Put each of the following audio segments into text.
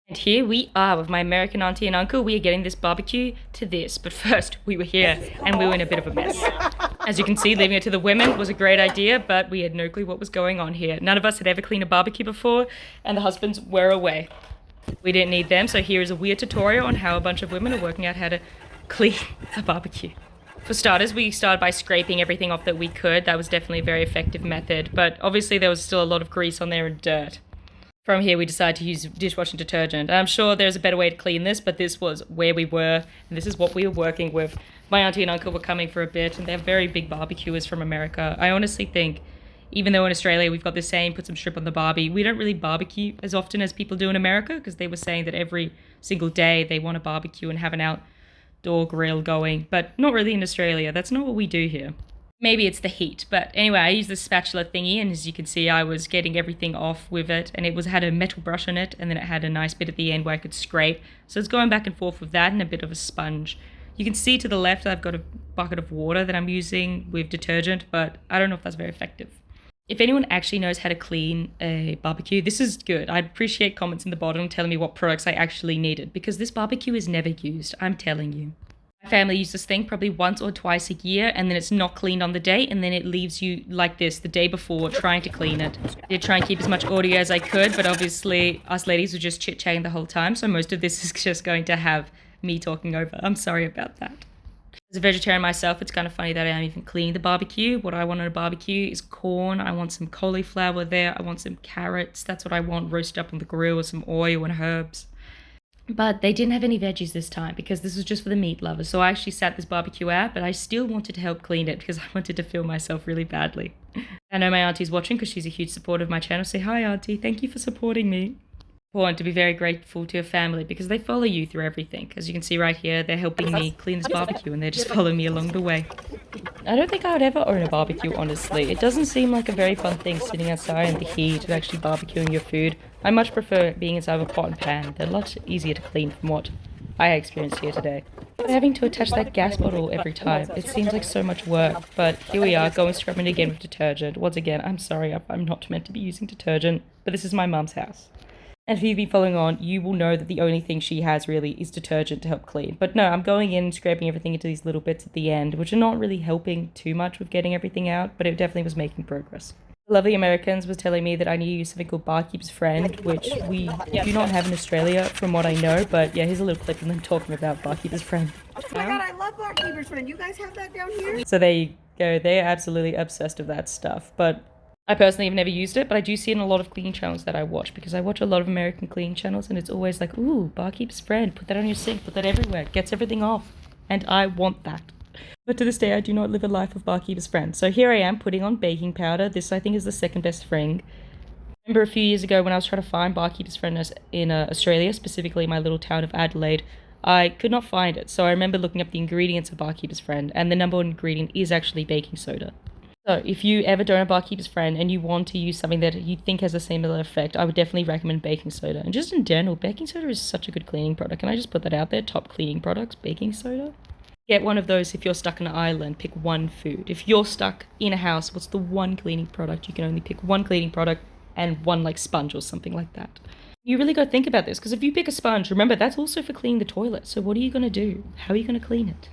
And here we are with my American auntie and uncle. We are getting this barbecue to this. But first, we were here and we were in a bit of a mess. As you can see, leaving it to the women was a great idea, but we had no clue what was going on here. None of us had ever cleaned a barbecue before, and the husbands were away. We didn't need them, so here is a weird tutorial on how a bunch of women are working out how to clean a barbecue. For starters, we started by scraping everything off that we could. That was definitely a very effective method, but obviously there was still a lot of grease on there and dirt. From here, we decided to use dishwashing detergent. I'm sure there's a better way to clean this, but this was where we were, and this is what we were working with. My auntie and uncle were coming for a bit, and they're very big barbecuers from America. I honestly think, even though in Australia we've got this saying, put some shrimp on the barbie, we don't really barbecue as often as people do in America, because they were saying that every single day they want to barbecue and have an outdoor grill going, but not really in Australia. That's not what we do here. Maybe it's the heat, but anyway, I used this spatula thingy, and as you can see, I was getting everything off with it, and had a metal brush on it, and then it had a nice bit at the end where I could scrape. So it's going back and forth with that and a bit of a sponge. You can see to the left I've got a bucket of water that I'm using with detergent, but I don't know if that's very effective. If anyone actually knows how to clean a barbecue, this is good. I'd appreciate comments in the bottom telling me what products I actually needed, because this barbecue is never used, I'm telling you. My family uses this thing probably once or twice a year, and then it's not cleaned on the day, and then it leaves you like this the day before trying to clean it. I did try and keep as much audio as I could, but obviously us ladies were just chit-chatting the whole time, so most of this is just going to have me talking over. I'm sorry about that. As a vegetarian myself, it's kind of funny that I am even cleaning the barbecue. What I want on a barbecue is corn. I want some cauliflower there. I want some carrots. That's what I want roasted up on the grill with some oil and herbs. But they didn't have any veggies this time because this was just for the meat lovers. So I actually sat this barbecue out, but I still wanted to help clean it because I wanted to film myself really badly. I know my auntie's watching because she's a huge supporter of my channel. Say hi, auntie. Thank you for supporting me. Important to be very grateful to your family because they follow you through everything. As you can see right here, they're helping me clean this barbecue and they're just following me along the way. I don't think I would ever own a barbecue, honestly. It doesn't seem like a very fun thing sitting outside in the heat and actually barbecuing your food. I much prefer being inside of a pot and pan. They're a lot easier to clean from what I experienced here today. But having to attach that gas bottle every time, it seems like so much work. But here we are, going scrubbing again with detergent. Once again, I'm sorry, I'm not meant to be using detergent, but this is my mum's house. And if you've been following on, you will know that the only thing she has really is detergent to help clean. But no, I'm going in and scraping everything into these little bits at the end, which are not really helping too much with getting everything out, but it definitely was making progress. The lovely Americans was telling me that I need to use something called Barkeeper's Friend, which we do not have in Australia from what I know, but yeah, here's a little clip of them talking about Barkeeper's Friend. Oh my god, I love Barkeeper's Friend. You guys have that down here? So there you go, they're absolutely obsessed with that stuff, but I personally have never used it, but I do see it in a lot of cleaning channels that I watch, because I watch a lot of American cleaning channels, and it's always like, ooh, Barkeeper's Friend, put that on your sink, put that everywhere, it gets everything off, and I want that. But to this day, I do not live a life of Barkeeper's Friend. So here I am, putting on baking powder. This, I think, is the second best thing. I remember a few years ago when I was trying to find Barkeeper's Friend in Australia, specifically my little town of Adelaide, I could not find it. So I remember looking up the ingredients of Barkeeper's Friend, and the number one ingredient is actually baking soda. So if you ever don't have Barkeeper's Friend and you want to use something that you think has a similar effect, I would definitely recommend baking soda. And just in general, baking soda is such a good cleaning product. Can I just put that out there? Top cleaning products, baking soda. Get one of those if you're stuck on an island. Pick one food. If you're stuck in a house, what's the one cleaning product? You can only pick one cleaning product and one like sponge or something like that. You really got to think about this, because if you pick a sponge, remember that's also for cleaning the toilet. So what are you going to do? How are you going to clean it?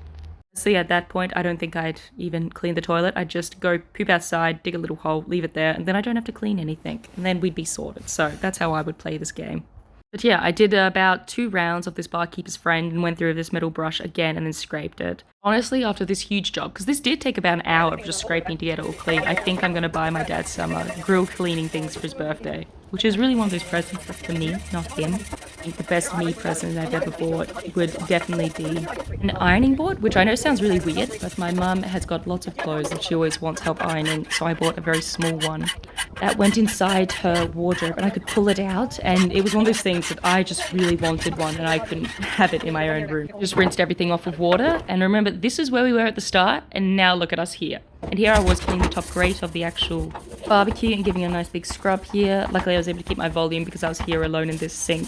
See, at that point, I don't think I'd even clean the toilet. I'd just go poop outside, dig a little hole, leave it there, and then I don't have to clean anything. And then we'd be sorted. So that's how I would play this game. But yeah, I did about 2 rounds of this Barkeeper's Friend and went through this metal brush again and then scraped it. Honestly, after this huge job, because this did take about an hour of just scraping to get it all clean, I think I'm going to buy my dad some grill cleaning things for his birthday, which is really one of those presents that's for me, not him. I think the best me present I've ever bought would definitely be an ironing board, which I know sounds really weird, but my mum has got lots of clothes and she always wants help ironing, so I bought a very small one that went inside her wardrobe and I could pull it out, and it was one of those things that I just really wanted one and I couldn't have it in my own room. Just rinsed everything off with water, and remember, this is where we were at the start, and now look at us here. And here I was cleaning the top grate of the actual barbecue and giving a nice big scrub here. Luckily I was able to keep my volume because I was here alone in this sink.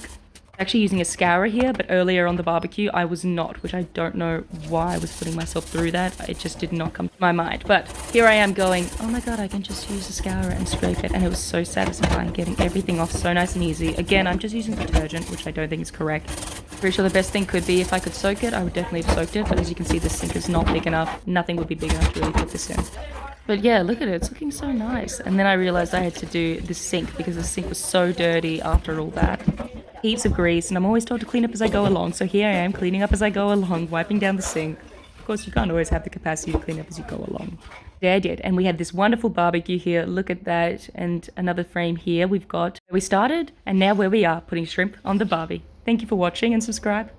Actually using a scourer here, but earlier on the barbecue I was not, which I don't know why I was putting myself through that. It just did not come to my mind. But here I am going, oh my god, I can just use a scourer and scrape it, and it was so satisfying, getting everything off so nice and easy. Again, I'm just using detergent, which I don't think is correct. Pretty sure the best thing could be if I could soak it, I would definitely have soaked it, but as you can see, the sink is not big enough. Nothing would be big enough to really put this in. But yeah, look at it, it's looking so nice. And then I realized I had to do the sink because the sink was so dirty after all that. Heaps of grease, and I'm always told to clean up as I go along, so here I am cleaning up as I go along, wiping down the sink. Of course, you can't always have the capacity to clean up as you go along. There I did, and we had this wonderful barbecue here, look at that, and another frame here we've got where we started, and now where we are, putting shrimp on the barbie. Thank you for watching and subscribe.